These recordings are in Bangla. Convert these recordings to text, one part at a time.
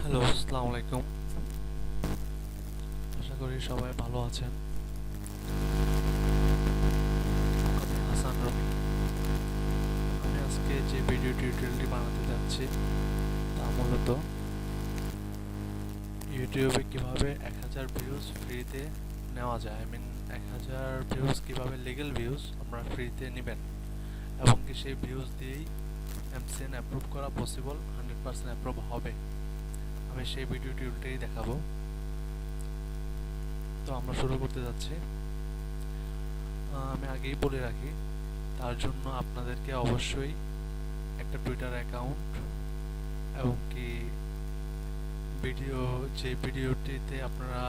হ্যালো, আসসালামু আলাইকুম। আশা করি সবাই ভালো আছেন। আমি হাসান রবি। আমি আজকে যে ভিডিও টিউটোরিয়ালটি বানাতে যাচ্ছি তা মূলত ইউটিউবে কিভাবে 1000 ভিউজ ফ্রিতে নেওয়া যায়। আই মিন 1000 ভিউজ কিভাবে লিগ্যাল ভিউজ আমরা ফ্রিতে নেবেন এবং কি সেই ভিউজ দিয়েই এমসিএন অ্যাপ্রুভ করা পসিবল, 100% অ্যাপ্রুভ হবে। আমি সেই ভিডিও টিউটোরিয়ালটাই দেখাবো। তো আমরা শুরু করতে যাচ্ছি। আমি আগেই বলে রাখি, তার জন্য আপনাদেরকে অবশ্যই একটা টুইটার অ্যাকাউন্ট এবং কি যে ভিডিওটিতে আপনারা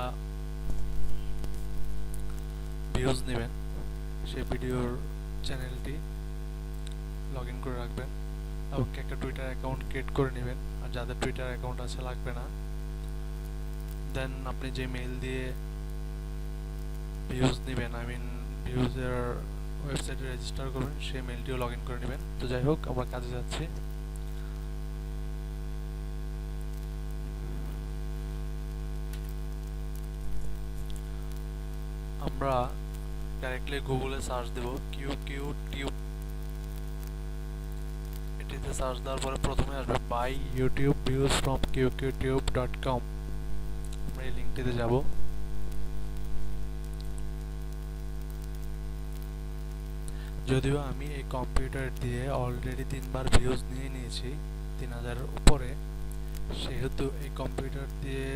ভিউজ নেবেন সেই ভিডিওর চ্যানেলটি লগ ইন করে রাখবেন এবং কি একটা টুইটার অ্যাকাউন্ট ক্রিয়েট করে নেবেন। আর যাদের টুইটার অ্যাকাউন্ট আছে লাগবে না। দেন আপনি যে মেইল দিয়ে ভিউজ নেবেন, আই মিন ভিউজের ওয়েবসাইটে রেজিস্টার করবেন, সেই মেইলটিও লগ ইন করে নেবেন। তো যাই হোক, আমরা কাজে যাচ্ছি। আমরা ডাইরেক্টলি গুগলে সার্চ দেব কিউ কিউ টিউব। এটিতে সার্চ দেওয়ার পরে প্রথমে আসবে by YouTube views from qqtube.com। আমরা এই লিঙ্কটিতে যাব। যদিও আমি এই কম্পিউটার দিয়ে অলরেডি 3বার ভিউজ নিয়ে নিয়েছি 3000 উপরে, সেহেতু এই কম্পিউটার দিয়ে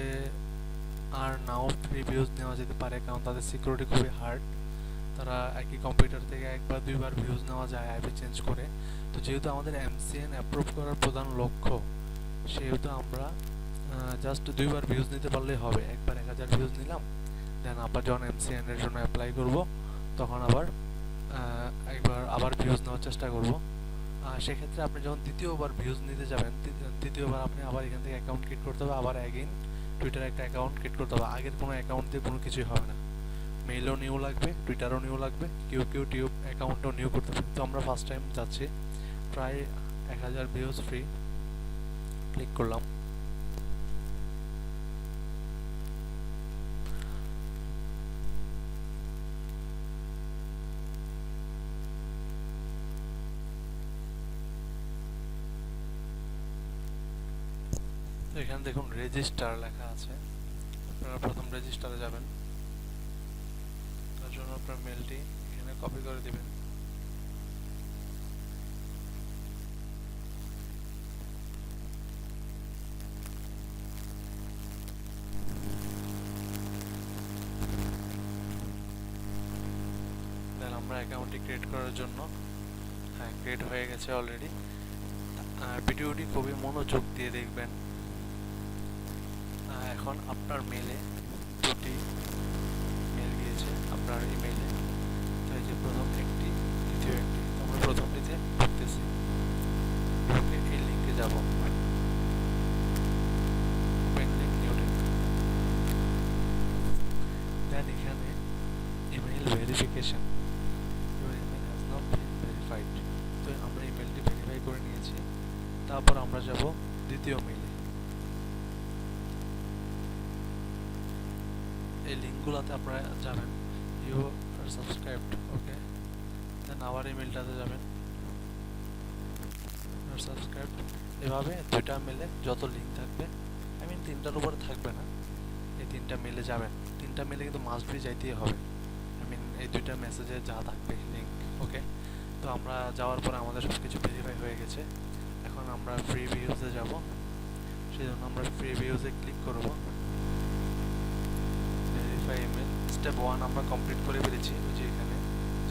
আর নাও ফ্রি ভিউজ নেওয়া যেতে পারে, কারণ তাদের সিকিউরিটি খুবই হার্ড। তারা একই কম্পিউটার থেকে একবার দুইবার ভিউজ নেওয়া যায় আইপি চেঞ্জ করে। তো যেহেতু আমাদের এমসিএন অ্যাপ্রুভ করার প্রধান লক্ষ্য, সেহেতু আমরা জাস্ট দুইবার ভিউজ নিতে পারলেই হবে। একবার 1000 ভিউজ নিলাম, দেন আবার যখন এমসিএন এর জন্য অ্যাপ্লাই করব তখন আবার ভিউজ নেওয়ার চেষ্টা করব। সেক্ষেত্রে আপনি যখন দ্বিতীয়বার ভিউজ নিতে যাবেন, দ্বিতীয়বার আপনি আবার এখান থেকে অ্যাকাউন্ট ক্রিয়েট করতে হবে, আবার অ্যাগেইন টুইটারে একটা অ্যাকাউন্ট ক্রিয়েট করতে হবে। আগের কোনো অ্যাকাউন্ট দিয়ে কোনো কিছুই হবে না। মেইলও নিউ লাগবে, টুইটারও নিউ লাগবে, কিউকিউ অ্যাকাউন্টও নিউ করতে হবে। তো আমরা ফার্স্ট টাইম যাচ্ছি, প্রায় 1000 ভিউজ ফ্রি, ক্লিক করলাম। তো এখানে দেখুন রেজিস্টার লেখা আছে। আপনারা প্রথম রেজিস্টারে যাবেন। তার জন্য আপনার মেলটি এখানে কপি করে দিবেন। দেন আমরা অ্যাকাউন্টটি ক্রিয়েট করার জন্য, হ্যাঁ ক্রিয়েট হয়ে গেছে অলরেডি। ভিডিওটি খুবই মনোযোগ দিয়ে দেখবেন। এখন আপনার মেলে দুটি মেল গিয়েছে আপনার ইমেইলে। তো এই যে প্রথম একটি, দ্বিতীয় একটি। আমরা প্রথমটিতে ঢুকতেছি, ঢুকে এই লিঙ্কে যাব। Open link, new link. Then এখানে email verification, your email has not been verified. তো আমরা ইমেইলটি ভেরিফাই করে নিয়েছি। তারপর আমরা যাব দ্বিতীয় মেইলে। এই লিঙ্কগুলোতে আপনারা যাবেন, ইউ আর সাবস্ক্রাইবড, ওকে। দেন আবার ইমেলটাতে যাবেন, আর সাবস্ক্রাইবড। এভাবে দুইটা মেলে যত লিঙ্ক থাকবে, আই মিন 3টার উপরে থাকবে না, এই 3টা মেলে যাবেন। 3টা মেলে কিন্তু মাস্ট বি যাইতেই হবে, আই মিন এই দুইটা মেসেজে যা থাকবে লিঙ্ক, ওকে। তো আমরা যাওয়ার পরে আমাদের সব কিছু ভেরিফাই হয়ে গেছে। এখন আমরা ফ্রি ভিউজে যাব, সেই জন্য আমরা ফ্রি ভিউজে ক্লিক করব। ভেরিফাই ইমেল স্টেপ 1 আমরা কমপ্লিট করে ফেলেছি। ওই যে এখানে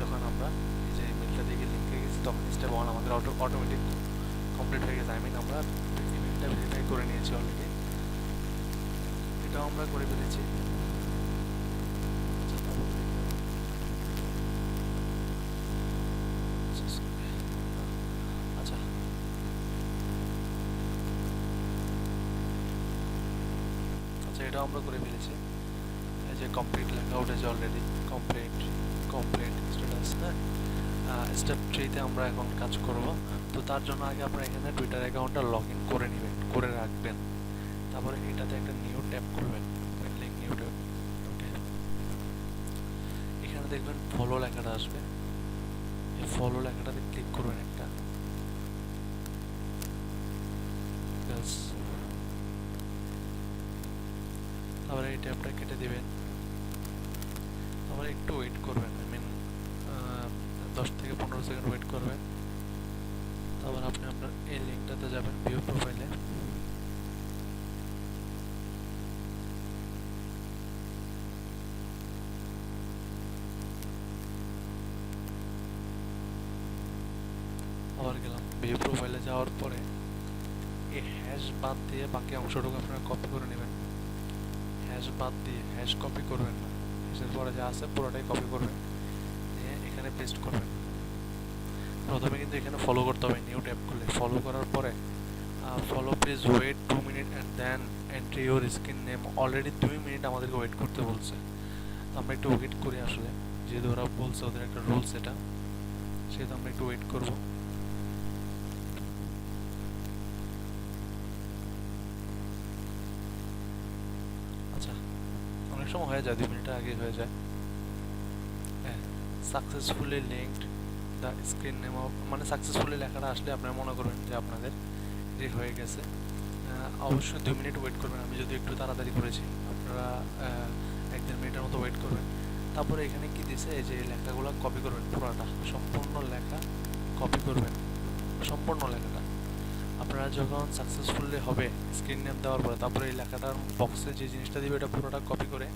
যখন আমরা এই যে ইমেলটা দিকে লিঙ্কে গেছি, তখন স্টেপ 1 আমাদের অটোমেটিক কমপ্লিট হয়ে গেছে। আই মিন আমরা ইমেলটা ভেরিফাই করে নিয়েছি অলরেডি, এটাও আমরা করে ফেলেছি। আচ্ছা, আচ্ছা এটাও আমরা করে ফেলেছি। এই যে কমপ্লিট লেখা উঠেছে অলরেডি, কমপ্লিট স্ট্যাটাস। হ্যাঁ, স্টেপ 3তে আমরা এখন কাজ করব। তো তার জন্য আগে আপনারা এখানে টুইটার অ্যাকাউন্টটা লগ ইন করে নেবেন, করে রাখবেন। তারপর দেখবেন ফলো লেখাটা আসবে, এই ফলো লেখাটাতে ক্লিক করবেন একটা, তারপরে এই ট্যাবটা কেটে দিবেন, তারপরে একটু ওয়েট করবেন, আই মিন 10 থেকে 15 সেকেন্ড ওয়েট করবেন। তারপর আপনি আপনার এই লিঙ্কটাতে যাবেন, ভিউ প্রোফাইলে, আবার গেলাম ভিউ প্রোফাইলে। যাওয়ার পরে এই হ্যাশ বাদ দিয়ে বাকি অংশটুকু আপনারা কপি করে নেবেন। হ্যাশ বাদ দিয়ে হ্যাশ কপি করবেন না, হ্যাশের পরে যা আছে পুরোটাই কপি করবেন, নিয়ে এখানে পেস্ট করবেন। প্রথমে কিন্তু এখানে ফলো করতে হবে, নিউ ট্যাব করলে ফলো করার পরে follow please wait 2 minute and then entry your screen name. Already 2 minute আমাদেরকে ওয়েট করতে বলছে, আমরা একটু ওয়েট করি আসলে, যেহেতু ওরা বলছে, ওদের একটা রুলস এটা, সেহেতু আমরা একটু ওয়েট করব। আচ্ছা, অনেক সময় হয়ে যায়, 2 মিনিটের আগে হয়ে যায়। হ্যাঁ, successfully linked the screen name, মানে সাকসেসফুলি লেখাটা আসলে আপনারা মনে করবেন যে আপনাদের হয়ে গেছে। অবশ্যই 2 মিনিট ওয়েট করবেন, আমি যদি একটু তাড়াতাড়ি করেছি, আপনারা 1-1.5 মিনিটের মতো ওয়েট করবেন। তারপরে এখানে কি দিছে, এই যে লেখাগুলো কপি করবেন, পুরোটা সম্পূর্ণ লেখা কপি করবেন, সম্পূর্ণ লেখাটা। আপনারা যখন সাকসেসফুলি হবে স্ক্রিন নেম দেওয়ার পরে, তারপরে এই লেখাটার বক্সে যে জিনিসটা দিবে এটা পুরোটা কপি করে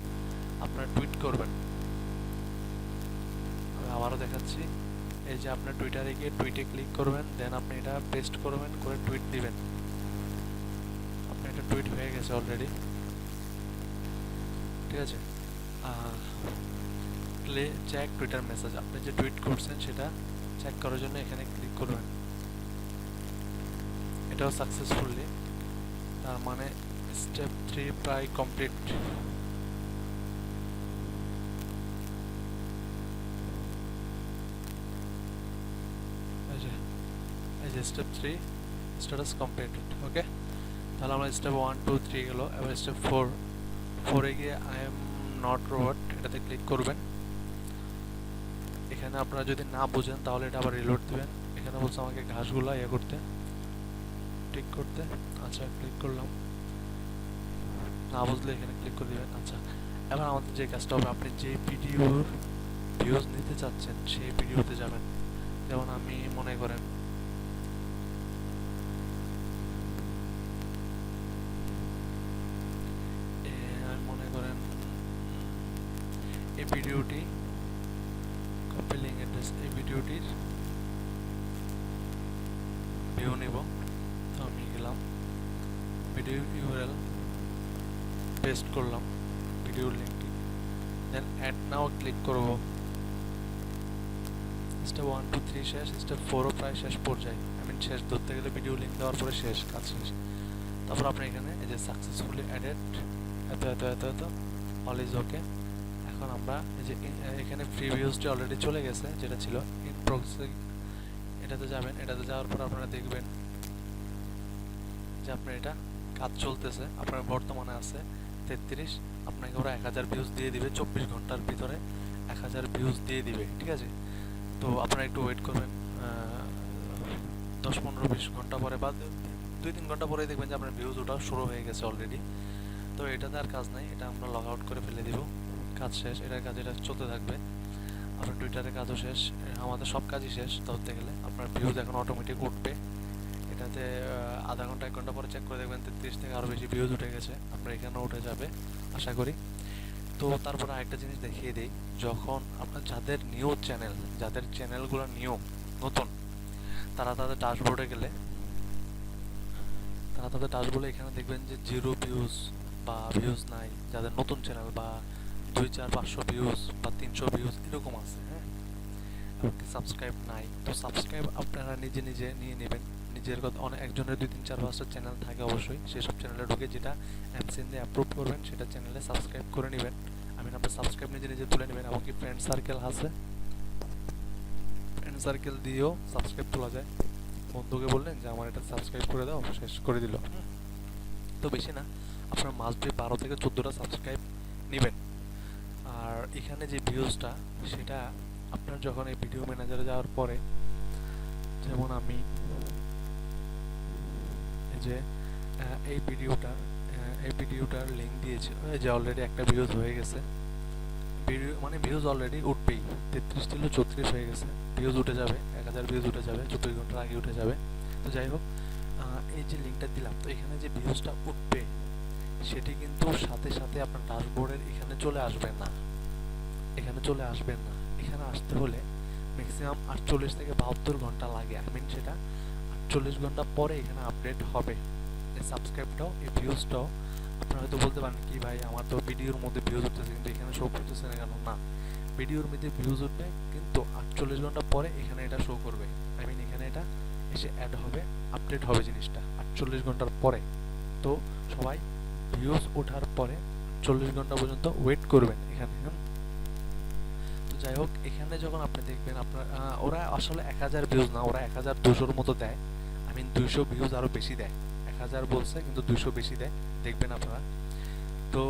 আপনারা টুইট করবেন। আমি আবারও দেখাচ্ছি, এই যে আপনার টুইটারে গিয়ে টুইটে ক্লিক করবেন, দেন আপনি এটা পেস্ট করবেন, করে টুইট দিবেন। আপনার এটা টুইট হয়ে গেছে অলরেডি, ঠিক আছে। প্লে চেক টুইটার মেসেজ, আপনি যে টুইট করছেন সেটা চেক করার জন্য এখানে ক্লিক করবেন। এটাও সাকসেসফুলি, তার মানে স্টেপ 3 প্রায় কমপ্লিট। এই যে স্টেপ 3 স্ট্যাটাস কমপ্লিটেড, ওকে। তাহলে আমরা স্টেপ 1 2 3 গেল, এবার স্টেপ 4 গিয়ে আই এম নট রোবট এটাতে ক্লিক করবেন। এখানে আপনারা যদি না বুঝেন তাহলে এটা আবার রিলোড দিবেন। এখানে বলছে আমাকে ঘাসগুলা ইয়ে করতে, ঠিক করতে। আচ্ছা, ক্লিক করলাম, না বুঝলে এখানে ক্লিক করে দিবেন। আচ্ছা, এবার আমাদের যে কাজটা হবে, আপনি যে ভিডিওর ভিউজ নিতে চাচ্ছেন সেই ভিডিওতে যাবেন। যেমন আমি মনে করেন এই ভিডিওটি কপি লিঙ্ক অ্যাড্রেস, এই ভিডিওটির ভিউ নিব। তো আমি গেলাম, ভিডিও ইউআরএল পেস্ট করলাম, ভিডিওর লিঙ্কটি, দেন অ্যাড নাও ক্লিক করব। স্টেপ 1 2 3 শেষ, স্টেপ 4ও প্রায় শেষ পর্যায়ে, আই মিন শেষ ধরতে গেলে ভিডিও লিঙ্ক দেওয়ার পরে শেষ, কাজ শেষ। তারপর আপনি এখানে এই যে সাকসেসফুলি অ্যাডেড এত অল ইজ ওকে। এখন আমরা এই যে এখানে প্রিভিউসটি অলরেডি চলে গেছে, যেটা ছিল ইন প্রসেসিং, এটাতে যাবেন। এটাতে যাওয়ার পর আপনারা দেখবেন যে আপনার এটা কাজ চলতেছে, আপনার বর্তমানে আছে 33, আপনাকে ওরা 1000 ভিউজ দিয়ে দিবে 24 ঘন্টার ভিতরে, 1000 ভিউজ দিয়ে দিবে, ঠিক আছে। তো আপনারা একটু ওয়েট করবেন, 10-15-20 ঘন্টা পরে বা 2-3 ঘন্টা পরে দেখবেন যে আপনার ভিউজ ওটা শুরু হয়ে গেছে অলরেডি। তো এটাতে আর কাজ নাই, এটা আমরা লগ আউট করে ফেলে দিব, কাজ শেষ। এটার কাজ এটা চলতে থাকবে। আপনার টুইটারের কাজও শেষ, আমাদের সব কাজই শেষ ধরতে গেলে। আপনার ভিউজ এখন অটোমেটিক উঠবে এটাতে, আধা ঘন্টা 1 ঘন্টা পরে চেক করে দেখবেন 33 থেকে আরও বেশি ভিউজ উঠে গেছে, আপনার এখানেও উঠে যাবে আশা করি। তো তারপর আরেকটা জিনিস দেখিয়ে দিই, যখন আপনার যাদের নিউ চ্যানেল, যাদের চ্যানেলগুলো নতুন, তারা তাদের ড্যাশবোর্ডে গেলে, এখানে দেখবেন যে 0 ভিউজ বা ভিউজ নাই, যাদের নতুন চ্যানেল, বা 200-400 ভিউজ বা 300 ভিউজ এরকম আছে, হ্যাঁ, এমনকি সাবস্ক্রাইব নাই। তো সাবস্ক্রাইব আপনারা নিজে নিজে নিয়ে নেবেন, নিজের কথা। অনেক একজনের 2-3-4-5টা চ্যানেল থাকে অবশ্যই, সেসব চ্যানেলে ঢুকে যেটা অ্যাপসিন দিয়ে অ্যাপ্রুভ করবেন সেটা চ্যানেলে সাবস্ক্রাইব করে নেবেন। আমি আপনার সাবস্ক্রাইব নিজে নিজে তুলে নেবেন। এমনকি ফ্রেন্ড সার্কেল আছে, ফ্রেন্ড সার্কেল দিয়েও সাবস্ক্রাইব তোলা যায়। বন্ধুকে বললেন যে আমার এটা সাবস্ক্রাইব করে দাও, শেষ করে দিল। তো বেশি না, আপনার মাস্ট বি 12 থেকে 14টা সাবস্ক্রাইব নেবেন। আর এখানে যে ভিউজটা সেটা আপনার যখন এই ভিডিও ম্যানেজারে যাওয়ার পরে, যেমন আমি এই যে এই ভিডিওটার লিঙ্ক দিয়েছি, এই যে অলরেডি একটা ভিউজ হয়ে গেছে। ভিডিও মানে ভিউজ অলরেডি উঠবেই, 33 ছিল 34 হয়ে গেছে, ভিউজ উঠে যাবে, 1000 ভিউজ উঠে যাবে, 24 ঘন্টার আগে উঠে যাবে। তো যাই হোক, এই যে লিঙ্কটা দিলাম, তো এখানে যে ভিউজটা উঠবে সেটি কিন্তু সাথে সাথে আপনার ড্যাশবোর্ডের এখানে চলে আসবে না, এখানে চলে আসবেন না। এখানে আসতে হলে ম্যাক্সিমাম 48 থেকে 72 ঘন্টা লাগে। সেটা 48 ঘন্টা পরে এখানে আপডেট হবে এই সাবস্ক্রাইবটাও, এই ভিউজটাও। আপনারা হয়তো বলতে পারেন কি ভাই, আমার তো ভিডিওর মধ্যে ভিউজ উঠতেছে কিন্তু এখানে শো করতেছে না কেন? না, ভিডিওর মধ্যে ভিউজ উঠবে কিন্তু 48 ঘন্টা পরে এখানে এটা শো করবে। এখানে এটা এসে অ্যাড হবে, আপডেট হবে জিনিসটা 48 ঘন্টার পরে। তো সবাই ভিউজ ওঠার পরে 40 ঘন্টা পর্যন্ত ওয়েট করবেন এখানে। তো যাই হোক, এখানে যখন আপনি দেখবেন আপনার ওরা আসলে 1000 ভিউজ না, ওরা 1200-র মতো দেয়। 200 ভিউজ আরও বেশি দেয়। 1000 বলছে কিন্তু 200 বেশি দেয়, দেখবেন আপনারা। তো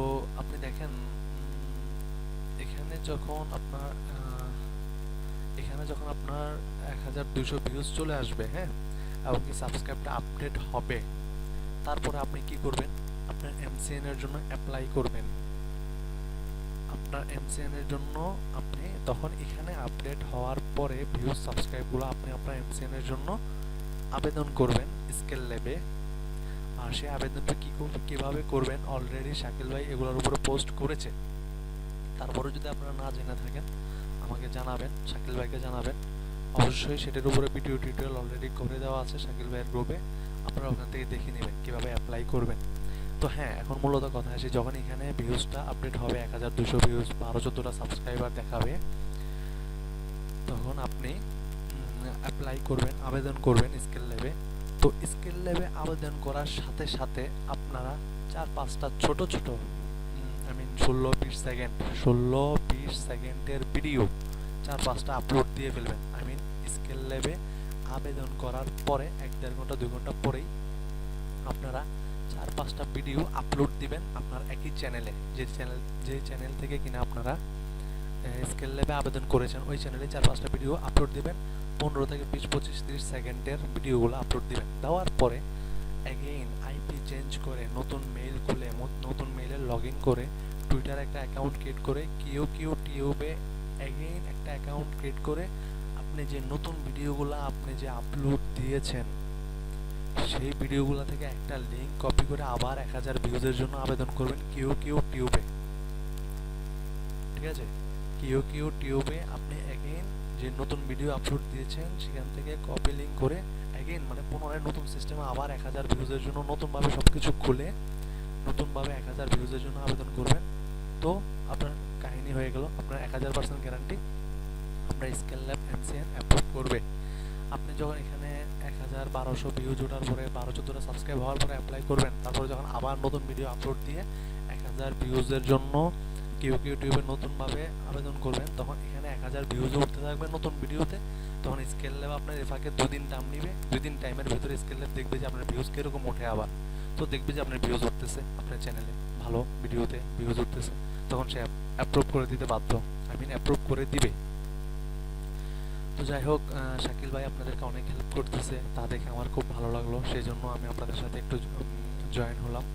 আপনি দেখেন এখানে যখন আপনার 1200 ভিউজ চলে আসবে, হ্যাঁ, এবং কি সাবস্ক্রাইবটা আপডেট হবে, তারপরে আপনি কি করবেন? আপনার এমসিএন এর জন্য অ্যাপ্লাই করবেন। আপনার এমসিএন এর জন্য আপনি তখন এখানে আপডেট হওয়ার পরে ভিউজ সাবস্ক্রাইবগুলো আপনি আপনার এমসিএন এর জন্য আবেদন করবেন স্কেল ল্যাবে। আর সেই আবেদনটা কিভাবে করবেন অলরেডি শাকিল ভাই এগুলোর উপরে পোস্ট করেছে। তারপরে যদি আপনারা না জেনে থাকেন আমাকে জানাবেন, শাকিল ভাইকে জানাবেন। অবশ্যই সেটার উপরে ভিডিও টিউটোরিয়াল অলরেডি করে দেওয়া আছে শাকিল ভাইয়ের গ্রুপে, আপনারা ওখান থেকে দেখে নেবেন কীভাবে অ্যাপ্লাই করবেন। তো হ্যাঁ, এখন মূলত কথা আসে, যখন এখানে ভিউজটা আপডেট হবে 1200 ভিউজ, 12-14টা সাবস্ক্রাইবার দেখাবে, তখন আপনি অ্যাপ্লাই করবেন, আবেদন করবেন স্কেল ল্যাবে। তো স্কেল ল্যাবে আবেদন করার সাথে সাথে আপনারা 4-5টা ছোট 16-20 সেকেন্ডের ভিডিও 4-5টা আপলোড দিয়ে ফেলবেন। স্কেল ল্যাবে আবেদন করার পরে 1-1.5 ঘন্টা 2 ঘন্টা পরেই আপনারা 4-5টা ভিডিও আপলোড দিবেন আপনার একই চ্যানেলে, যে চ্যানেল থেকে কিনা আপনারা স্কেল ল্যাবে আবেদন করেছেন, ওই চ্যানেলে 4-5টা ভিডিও আপলোড দিবেন। 15 থেকে 20-25-30 সেকেন্ডের ভিডিওগুলো আপলোড দিবেন। দেওয়ার পরে অ্যাগেইন আইপি চেঞ্জ করে নতুন মেইল খুলে, নতুন মেইলে লগ ইন করে, টুইটার একটা অ্যাকাউন্ট ক্রিয়েট করে, টিউবে অ্যাগেইন একটা অ্যাকাউন্ট ক্রিয়েট করে, আপনি যে নতুন ভিডিওগুলো আপনি যে আপলোড দিয়েছেন সেই ভিডিওগুলো থেকে একটা লিঙ্ক কপি করে আবার 1000 ভিউজের জন্য আবেদন করবেন টিউবে। ঠিক আছে, টিউবে আপনি অ্যাগেইন যে নতুন ভিডিও আপলোড দিয়েছেন সেখান থেকে কপি লিঙ্ক করে অ্যাগেইন পুনরায় নতুন সিস্টেমে আবার 1000 ভিউজের জন্য নতুনভাবে সব কিছু খুলে নতুনভাবে 1000 ভিউজের জন্য আবেদন করবেন। তো আপনার কাহিনী হয়ে গেল, আপনার 1000% গ্যারান্টি আপনার স্কেল ল্যাব এমসিএন অ্যাপ্রুভ করবে। আপনি যখন এখানে 1200 ভিউজ ওঠার পরে 12-14টা সাবস্ক্রাইব হওয়ার পরে অ্যাপ্লাই করবেন, তারপরে যখন আবার নতুন ভিডিও আপলোড দিয়ে 1000 ভিউজের জন্য টিউবে নতুনভাবে আবেদন করবেন, তখন এখানে 1000 ভিউজ উঠতে থাকবে নতুন ভিডিওতে। তখন স্কেল ল্যাব আপনার এফাকে 2 দিন টাইম নেবে, 2 দিন টাইমের ভিতরে স্কেল ল্যাব দেখবে যে আপনার ভিউজ কীরকম ওঠে। আবার তো দেখবে যে আপনার ভিউজ উঠতেছে, আপনার চ্যানেলে ভালো ভিডিওতে ভিউজ উঠতেছে, তখন সে অ্যাপ্রুভ করে দিতে বাধ্য, অ্যাপ্রুভ করে দিবে। তো যাই হোক, শাকিল ভাই আপনাদেরকে অনেক হেল্প করতেছে, তা দেখে আমার খুব ভালো লাগলো, সেই জন্য আমি আপনাদের সাথে একটু জয়েন হলাম।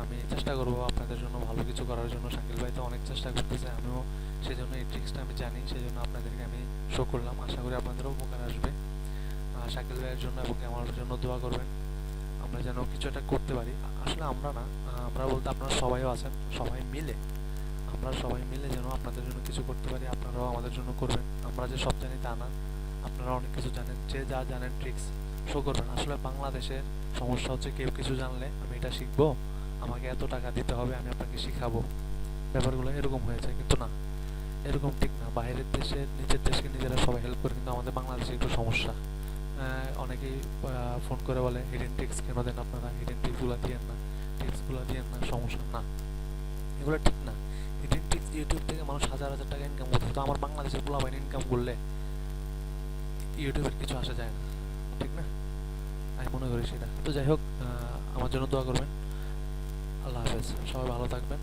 আমি চেষ্টা করবো আপনাদের জন্য ভালো কিছু করার জন্য। শাকিল ভাই তো অনেক চেষ্টা করতেছে, আমিও সেই জন্য এই ট্রিক্সটা আমি জানি, সেই জন্য আপনাদেরকে আমি শো করলাম। আশা করি আপনাদেরও উপকার আসবে। শাকিল ভাইয়ের জন্য এবং আমার জন্য দোয়া করবেন, আমরা যেন কিছু একটা করতে পারি। আসলে আমরা না, আমরা বলতে আপনারা সবাইও আছেন, আমরা সবাই মিলে যেন আপনাদের জন্য কিছু করতে পারি। আপনারাও আমাদের জন্য করবেন। আমরা যে সব জানি তা না, আপনারা অনেক কিছু জানেন, যে যা জানেন ট্রিক্স শো করবেন। আসলে বাংলাদেশের সমস্যা হচ্ছে, কেউ কিছু জানলে আমি এটা শিখবো, আমাকে এত টাকা দিতে হবে, আমি আপনাকে শিখাবো, ব্যাপারগুলো এরকম হয়েছে। কিন্তু না, এরকম ঠিক না। বাইরের দেশে নিজের দেশকে নিজেরা সবাই হেল্প করে, কিন্তু আমাদের বাংলাদেশে একটু সমস্যা। অনেকেই ফোন করে বলে হিডেন ট্রিক্স কেন দেন আপনারা, হিডেন টিপসগুলো দিয়েন না, সমস্যা না, এগুলো ঠিক না। হিডেন ট্রিক্স ইউটিউব থেকে মানুষ 1000 টাকা ইনকাম করতে, তো আমার বাংলাদেশের পোলাপাইন ইনকাম করলে ইউটিউবের কিছু আসা যায় না, ঠিক না? আমি মনে করি সেটা। তো যাই হোক, আমার জন্য দোয়া করবেন। আল্লাহ হাফেজ, সবাই ভালো থাকবেন।